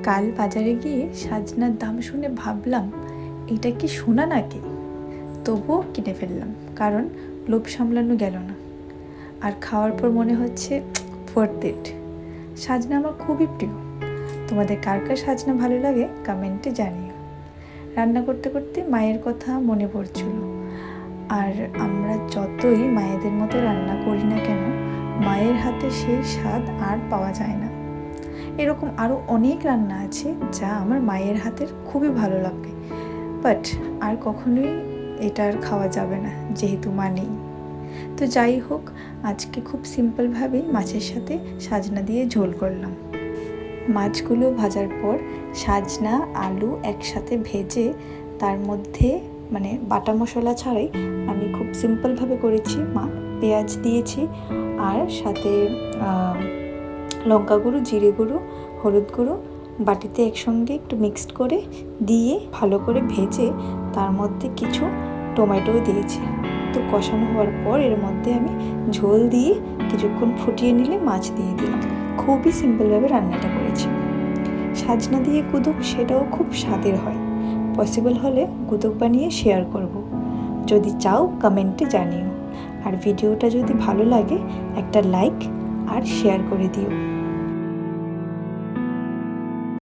কাল বাজারে গিয়ে সাজনার দাম শুনে ভাবলাম এটা কি সোনা নাকি, তবুও কিনে ফেললাম, কারণ লোভ সামলানো গেল না। আর খাওয়ার পর মনে হচ্ছে ওয়ার্থ ইট। সাজনা আমার খুবই প্রিয়। তোমাদের কার কার সাজনা ভালো লাগে কমেন্টে জানিও। রান্না করতে করতে মায়ের কথা মনে পড়ছিল। আর আমরা যতই মায়েদের মতো রান্না করি না কেন, মায়ের হাতে সেই স্বাদ আর পাওয়া যায় না। এরকম আরও অনেক রান্না আছে যা আমার মায়ের হাতের খুবই ভালো লাগে, বাট আর কখনোই এটা আর খাওয়া যাবে না যেহেতু মা নেই। তো যাই হোক, আজকে খুব সিম্পলভাবেই মাছের সাথে সাজনা দিয়ে ঝোল করলাম। মাছগুলো ভাজার পর সাজনা আলু একসাথে ভেজে তার মধ্যে বাটা মশলা ছাড়াই আমি খুব সিম্পলভাবে করেছি। পেঁয়াজ দিয়েছি আর সাথে লঙ্কা গুঁড়ো, জিরে গুঁড়ো, হলুদ গুঁড়ো বাটিতে একসঙ্গে একটু মিক্সড করে দিয়ে ভালো করে ভেজে তার মধ্যে কিছু টমেটোও দিয়েছি। তো কষানো হওয়ার পর এর মধ্যে আমি ঝোল দিয়ে কিছুক্ষণ ফুটিয়ে নিলে মাছ দিয়ে দিলাম। খুবই সিম্পলভাবে রান্নাটা করেছি। সাজনা দিয়ে গুদক সেটাও খুব স্বাদের হয়। পসিবল হলে গুদক বানিয়ে শেয়ার করব। যদি চাও কমেন্টে জানিও। আর ভিডিওটা যদি ভালো লাগে একটা লাইক আর শেয়ার করে দিও।